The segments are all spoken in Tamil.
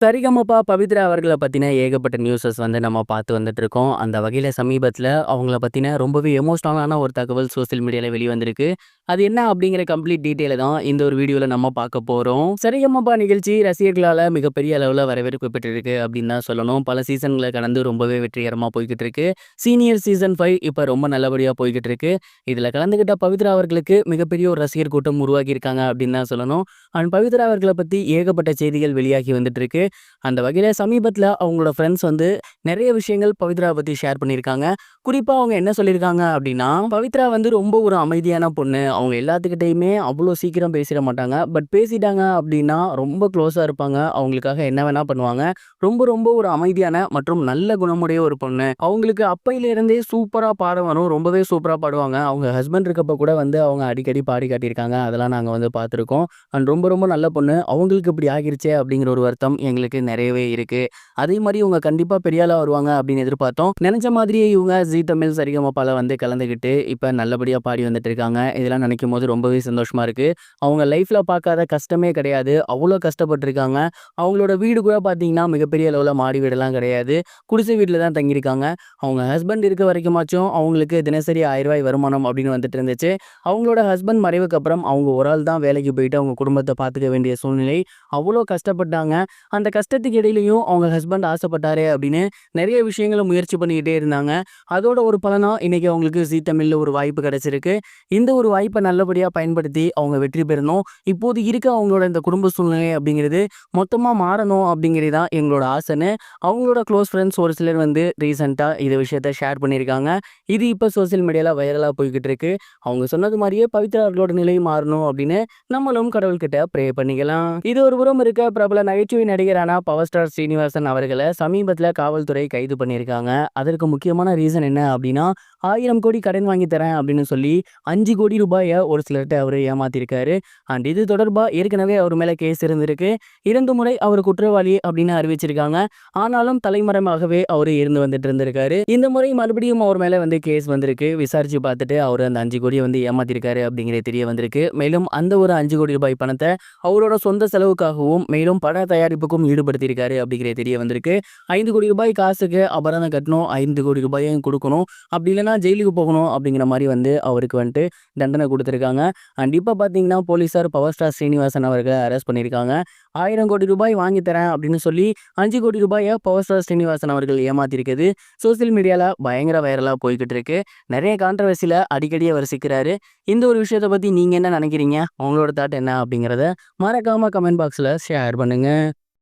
சரிகமபா பவித்ரா அவர்கள பத்தின ஏகப்பட்ட நியூஸஸ் வந்து நம்ம பார்த்து வந்துட்டு இருக்கோம். அந்த வகையில சமீபத்தில அவங்கள பத்தின ரொம்பவே எமோஷனலான ஒரு தகவல் சோசியல் மீடியால வெளிவந்திருக்கு. அது என்ன அப்படிங்கிற கம்ப்ளீட் டீட்டெயில தான் இந்த ஒரு வீடியோல நம்ம பார்க்க போறோம். சரிகமபா நிகழ்ச்சி ரசிகர்களால மிகப்பெரிய அளவுல வரவேற்பு பெற்றிருக்கு அப்படின்னு தான் சொல்லணும். பல சீசன்கள கடந்து ரொம்பவே வெற்றிகரமா போய்க்கிட்டு இருக்கு. சீனியர் சீசன் 5 இப்ப ரொம்ப நல்லபடியா போய்க்கிட்டு இருக்கு. இதுல கலந்துக்கிட்ட பவித்ரா அவர்களுக்கு மிகப்பெரிய ஒரு ரசிகர் கூட்டம் உருவாகியிருக்காங்க அப்படின்னு தான் சொல்லணும். அண்ட் பவித்ரா அவர்கள பத்தி ஏகப்பட்ட செய்திகள் வெளியாகி வந்துட்டு இருக்கு. அந்த வகையில சமீபத்தில அவங்களோட ஃப்ரெண்ட்ஸ் வந்து நெறைய விஷயங்கள் பவித்ராவ பத்தி ஷேர் பண்ணியிருக்காங்க. குறிப்பா அவங்க என்ன சொல்லியிருக்காங்க அப்டின்னா, பவித்ரா வந்து ரொம்ப ஒரு அமைதியான பொண்ணு. அவங்க எல்லாத்துக்கிட்டயுமே அவ்ளோ சீக்கிரம் பேசிற மாட்டாங்க. பட் பேசிட்டாங்க அப்டின்னா ரொம்ப க்ளோஸா இருப்பாங்க. அவங்களுக்காக என்ன வேணா பண்ணுவாங்க. ரொம்ப ரொம்ப ஒரு அமைதியான மற்றும் நல்ல குணமுடைய ஒரு பொண்ணு. அவங்களுக்கு அப்பையிலிருந்தே சூப்பரா பாட வரும். ரொம்பவே சூப்பரா பாடுவாங்க. அவங்க ஹஸ்பண்ட் இருக்கப்ப கூட வந்து அவங்க அடிக்கடி பாடி காட்டியிருக்காங்க. அதெல்லாம் நாங்க வந்து பார்த்துருக்கோம். அண்ட் ரொம்ப ரொம்ப நல்ல பொண்ணு. அவங்களுக்கு இப்படி ஆகிருச்சே அப்படிங்கிற ஒரு வருத்தம் எங்களுக்கு நிறையவே இருக்கு. அதே மாரி இவங்க கண்டிப்பா பெரிய ஆளா வருவாங்க அப்படின்னு எதிர்பார்த்தோம். நெனச்ச மாதிரியே இவங்க ஜீ தமிழ் சரிகமபால வந்து கலந்துக்கிட்டு, இப்ப நல்லபடியா பாடி வந்துட்டு இருக்காங்க. இதெல்லாம் நினைக்கும்போது ரொம்பவே சந்தோஷமா இருக்கு. அவங்க லைஃப்ல பார்க்காத கஷ்டமே கிடையாது. அவ்வளோ கஷ்டப்பட்டுருக்காங்க. அவங்களோட வீடு கூட பார்த்தீங்கன்னா, மிகப்பெரிய அளவுல மாடி வீடெல்லாம் கிடையாது. குடிசை வீட்ல தான் தங்கியிருக்காங்க. அவங்க ஹஸ்பண்ட் இருக்க வரைக்குமாச்சும் அவங்களுக்கு தினசரி ரூ. 1000 வருமானம் அப்படின்னு வந்துட்டு இருந்துச்சு. அவங்களோட ஹஸ்பண்ட் மறைவுக்கு அப்புறம் அவங்க ஒரு ஆள் தான் வேலைக்கு போயிட்டு அவங்க குடும்பத்த பார்த்துக்க வேண்டிய சூழ்நிலை. அவ்வளோ கஷ்டப்பட்டாங்க. அந்த கஷ்டத்துக்கு இடையிலயும் அவங்க ஹஸ்பண்ட் ஆசைப்பட்டாரே அப்படின்னு நிறைய விஷயங்கள முயற்சி பண்ணிக்கிட்டே இருந்தாங்க. அதோட ஒரு பலனா இன்னைக்கு அவங்களுக்கு ஜீ தமிழ்ல ஒரு வாய்ப்பு கிடைச்சிருக்கு. இந்த ஒரு வாய்ப்பை நல்லபடியா பயன்படுத்தி அவங்க வெற்றி பெறணும். இப்போது இருக்க அவங்களோட இந்த குடும்ப சூழ்நிலை அப்படிங்கிறது மொத்தமா மாறணும் அப்படிங்கிறது தான் எங்களோட ஆசைன்னு அவங்களோட க்ளோஸ் ஃப்ரெண்ட்ஸ் ஒரு சிலர் வந்து ரீசெண்டா இந்த விஷயத்த ஷேர் பண்ணியிருக்காங்க. இது இப்போ சோசியல் மீடியால வைரலா போய்கிட்டு இருக்கு. அவங்க சொன்னது மாதிரியே பவித்ரா அவர்களோட நிலை மாறணும் அப்படின்னு நம்மளும் கடவுள்கிட்ட ப்ரே பண்ணிக்கலாம். இது ஒரு புறம் இருக்க பிரபல நகைச்சுவை நடிகரான பவர் ஸ்டார் ஸ்ரீனிவாசன் அவர்களை சமீபத்தில் காவல்துறை கைது பண்ணியிருக்காங்க. அதற்கு முக்கியமான ரீசன் என்ன அப்படின்னா 1000 கோடி கடன் வாங்கி தரேன் அப்படின்னு சொல்லி 5 கோடி ரூபாயை ஒரு சிலர்கிட்ட அவர் ஏமாத்திருக்காரு. அண்ட் இது தொடர்பா ஏற்கனவே அவர் மேல கேஸ் இருந்திருக்கு. 2 முறை அவர் குற்றவாளி அப்படின்னு அறிவிச்சிருக்காங்க. ஆனாலும் தலைமறைவாகவே அவர் இருந்து வந்துட்டு இருந்திருக்காரு. இந்த முறை மறுபடியும் அவர் மேல வந்து கேஸ் வந்திருக்கு. விசாரிச்சு பார்த்துட்டு அவர் அந்த 5 கோடியை வந்து ஏமாத்திருக்காரு அப்படிங்கிறது தெரிய வந்திருக்கு. மேலும் அந்த ஒரு 5 கோடி ரூபாய் பணத்தை அவரோட சொந்த செலவுக்காகவும் மேலும் பட தயாரிப்புக்கும் ஈடுபடுத்தியிருக்காரு அப்படிங்கிறது தெரிய வந்திருக்கு. 5 கோடி ரூபாய் காசுக்கு அபராதம் கட்டணும், 5 கோடி ரூபாயும் கொடுக்கணும், அப்படி இல்லைன்னா ஜெயிலுக்கு போகணும் அப்படிங்கிற மாதிரி வந்து அவருக்கு வந்துட்டு தண்டனை கொடுத்துருக்காங்க. அண்ட் இப்போ பார்த்தீங்கன்னா போலீஸார் பவர் ஸ்டார் ஸ்ரீனிவாசன் அவர்களை அரெஸ்ட் பண்ணியிருக்காங்க. 1000 கோடி ரூபாய் வாங்கி தரேன் அப்படின்னு சொல்லி 5 கோடி ரூபாயை பவர் ஸ்டார் ஸ்ரீனிவாசன் அவர்கள் ஏமாத்திருக்குது சோசியல் மீடியால பயங்கர வைரலா போய்கிட்டு இருக்கு. நிறைய கான்ட்ரவர்சியில அடிக்கடி அவர் சிக்கிறாரு. இந்த ஒரு விஷயத்தை பத்தி நீங்க என்ன நினைக்கிறீங்க? உங்களோட தாட் என்ன அப்படிங்கிறத மறக்காம கமெண்ட் பாக்ஸ்ல ஷேர் பண்ணுங்க.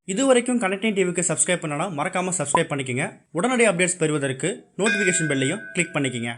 இதுவரைக்கும் கனெக்டிங் டிவிக்கு சப்ஸ்கிரைப் பண்ணனா மறக்காம சப்ஸ்கிரைப் பண்ணிக்கங்க. உடனடி அப்டேட்ஸ் பெறுவதற்கு நோட்டிஃபிகேஷன் பெல்லையும் கிளிக் பண்ணிக்கங்க.